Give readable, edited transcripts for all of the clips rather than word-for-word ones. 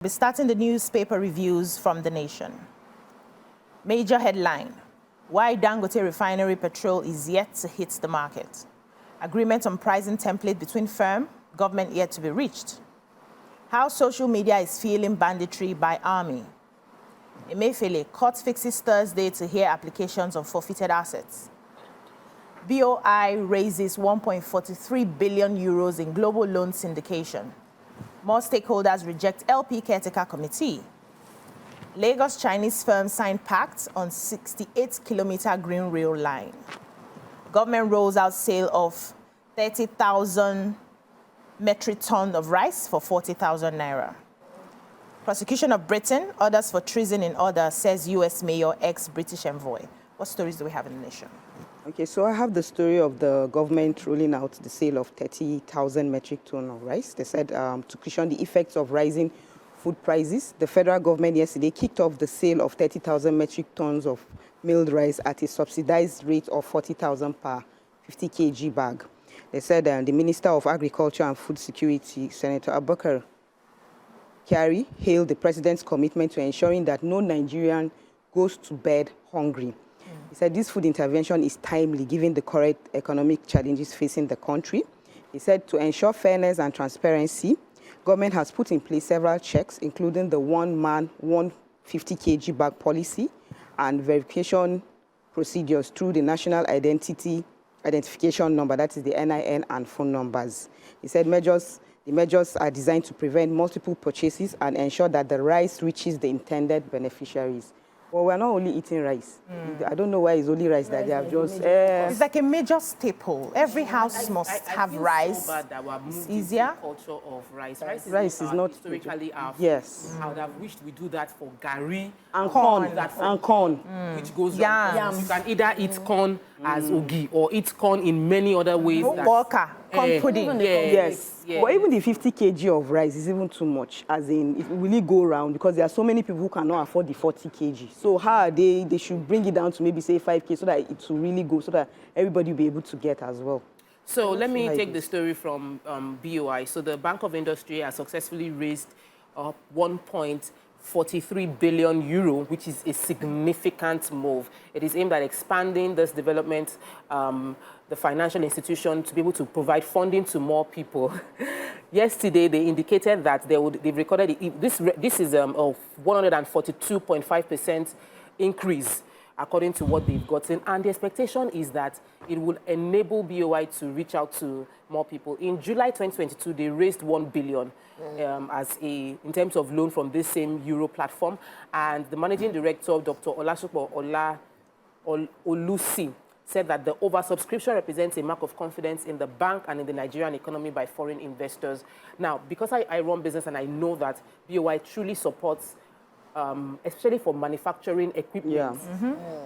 We're starting the newspaper reviews from The Nation. Major headline: why Dangote Refinery petrol is yet to hit the market. Agreement on pricing template between firm, government yet to be reached. How social media is feeling banditry by army. Emefiele, court fixes Thursday to hear applications on forfeited assets. BOI raises 1.43 billion euros in global loan syndication. More stakeholders reject LP caretaker committee. Lagos Chinese firm signed pact on 68-kilometer green rail line. Government rolls out sale of 30,000 metric ton of rice for 40,000 naira. Prosecution of Britain, orders for treason in order, says US mayor, ex-British envoy. What stories do we have in The Nation? Okay, so I have the story of the government rolling out the sale of 30,000 metric ton of rice. They said to cushion the effects of rising food prices, the federal government yesterday kicked off the sale of 30,000 metric tons of milled rice at a subsidized rate of 40,000 per 50 kg bag. They said the Minister of Agriculture and Food Security, Senator Abubakar Kyari, hailed the president's commitment to ensuring that no Nigerian goes to bed hungry. He said this food intervention is timely given the current economic challenges facing the country. He said to ensure fairness and transparency, government has put in place several checks, including the one-man, 150 kg bag policy and verification procedures through the National Identification Number, that is the NIN, and phone numbers. He said the measures are designed to prevent multiple purchases and ensure that the rice reaches the intended beneficiaries. Well, we're not only eating rice. I don't know why it's only rice that they have just... It's like a major staple. Every house must have rice. So bad that we're moving easier. the culture of rice. Rice is not historically our food. Yes. I would have wished we do that for gari And corn. and corn, which goes Yams. You can either eat corn as ogi or eat corn in many other ways. Walker, corn pudding. Yes. But even the 50 kg of rice is even too much, as in, it will really go around, because there are so many people who cannot afford the 40 kg. So how are they should bring it down to maybe, say, 5 kg, so that it will really go, so that everybody will be able to get as well. So let me take the story from BOI. So the Bank of Industry has successfully raised 1.43 billion euro, which is a significant move. It is aimed at expanding this development, the financial institution, to be able to provide funding to more people. Yesterday, they indicated that they've recorded this is a 142.5% increase, according to what they've gotten. And the expectation is that it will enable BOI to reach out to more people. In July 2022, they raised 1 billion in terms of loan from this same Euro platform. And the managing director, Dr. Olasupo Olusi, said that the oversubscription represents a mark of confidence in the bank and in the Nigerian economy by foreign investors. Now, because I run business and I know that BOI truly supports, especially for manufacturing equipment,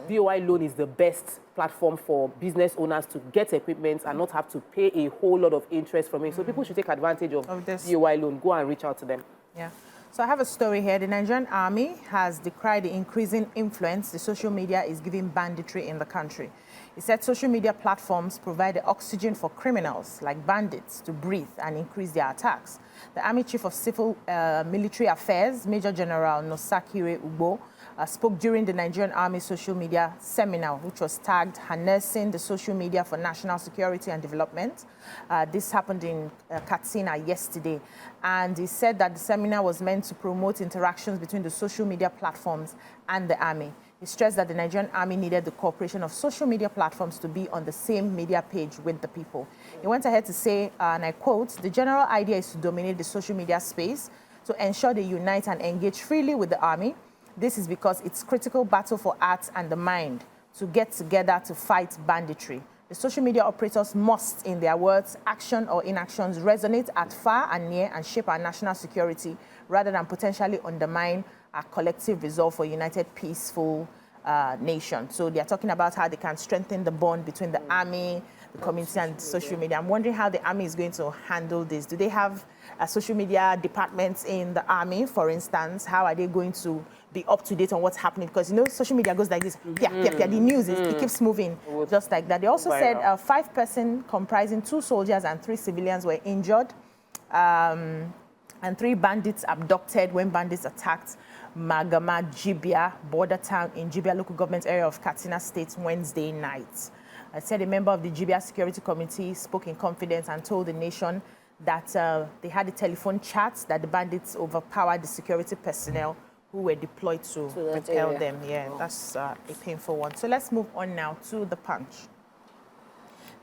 BOI loan is the best platform for business owners to get equipment and not have to pay a whole lot of interest from it. So people should take advantage of this BOI loan. Go and reach out to them. Yeah. So I have a story here. The Nigerian army has decried the increasing influence the social media is giving banditry in the country. It said social media platforms provide the oxygen for criminals like bandits to breathe and increase their attacks. The Army Chief of Civil Military Affairs, Major General Nosakire Ugbo, spoke during the Nigerian Army social media seminar, which was tagged Harnessing the Social Media for National Security and Development. This happened in Katsina yesterday. And he said that the seminar was meant to promote interactions between the social media platforms and the Army. He stressed that the Nigerian Army needed the cooperation of social media platforms to be on the same media page with the people. He went ahead to say, and I quote, "The general idea is to dominate the social media space, to ensure they unite and engage freely with the Army. This is because it's critical battle for arts and the mind to get together to fight banditry. The social media operators must, in their words, action or inactions, resonate at far and near and shape our national security rather than potentially undermine our collective resolve for a united, peaceful nation." So they are talking about how they can strengthen the bond between the army, the community, and social media. I'm wondering how the army is going to handle this. Do they have social media departments in the army, for instance? How are they going to be up to date on what's happening? Because, you know, social media goes like this. The news, it keeps moving just like that. They also said 5 persons comprising 2 soldiers and 3 civilians were injured. And 3 bandits abducted when bandits attacked Magama Jibia border town in Jibia local government area of Katsina State Wednesday night. I said a member of the Jibia Security Committee spoke in confidence and told the nation that they had a telephone chat that the bandits overpowered the security personnel who were deployed to repel them. Yeah, that's a painful one. So let's move on now to the Punch.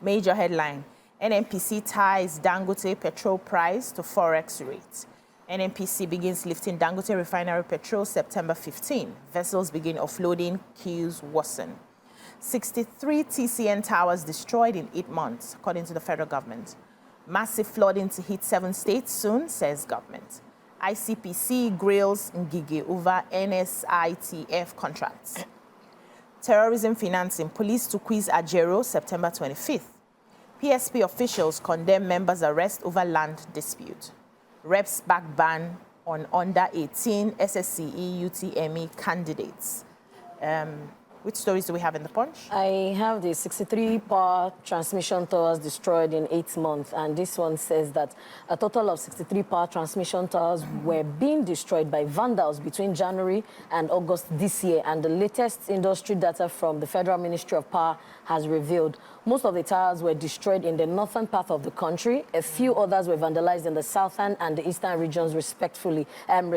Major headline: NNPC ties Dangote petrol price to forex rate. NNPC begins lifting Dangote Refinery petrol September 15. Vessels begin offloading, queues worsen. 63 TCN towers destroyed in 8 months, according to the federal government. Massive flooding to hit 7 states soon, says government. ICPC grills Ngige over NSITF contracts. Terrorism financing, police to quiz Ajero September 25th. PSP officials condemn members' arrest over land dispute. Reps back ban on under 18 SSCE UTME candidates. Which stories do we have in the Punch? I have the 63 power transmission towers destroyed in 8 months, and this one says that a total of 63 power transmission towers were being destroyed by vandals between January and August this year, and the latest industry data from the Federal Ministry of Power has revealed most of the towers were destroyed in the northern part of the country. A few others were vandalized in the southern and the eastern regions respectively. And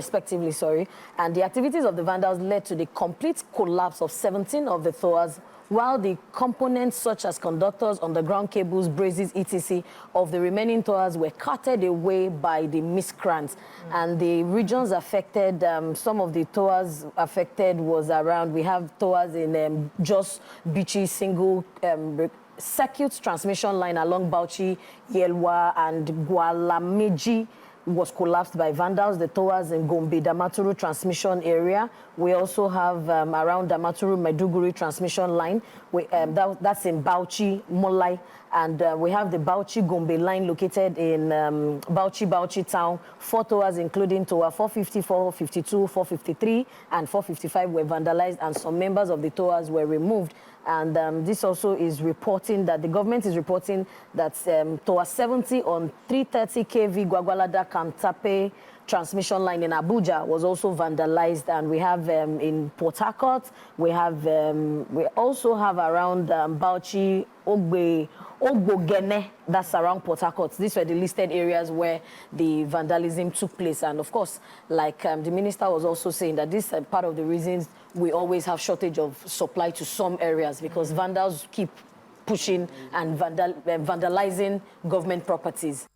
the activities of the vandals led to the complete collapse of 17 of the towers, while the components such as conductors, underground cables, braces, etc. of the remaining towers were carted away by the miscreants. And the regions affected, some of the towers affected was around, we have towers in Jos, Bichi, single circuit transmission line along Bauchi, Yelwa, and Gwalameji was collapsed by vandals. The towers in Gombe, Damaturu transmission area. We also have around Damaturu, Maiduguri transmission line. That's in Bauchi, Molai. And we have the Bauchi-Gombe line located in Bauchi town. 4 towers, including tower 450, 452, 453, and 455 were vandalized, and some members of the towers were removed. And this also is reporting that the government is reporting that tower 70 on 330 kV Gwagwalada Kantape transmission line in Abuja was also vandalized. And we have in Port Harcourt, we also have around Bauchi, Ogbogene, that's around Port Harcourt. These were the listed areas where the vandalism took place. And of course, like the minister was also saying, that this is part of the reasons we always have shortage of supply to some areas, because vandals keep pushing and vandalizing government properties.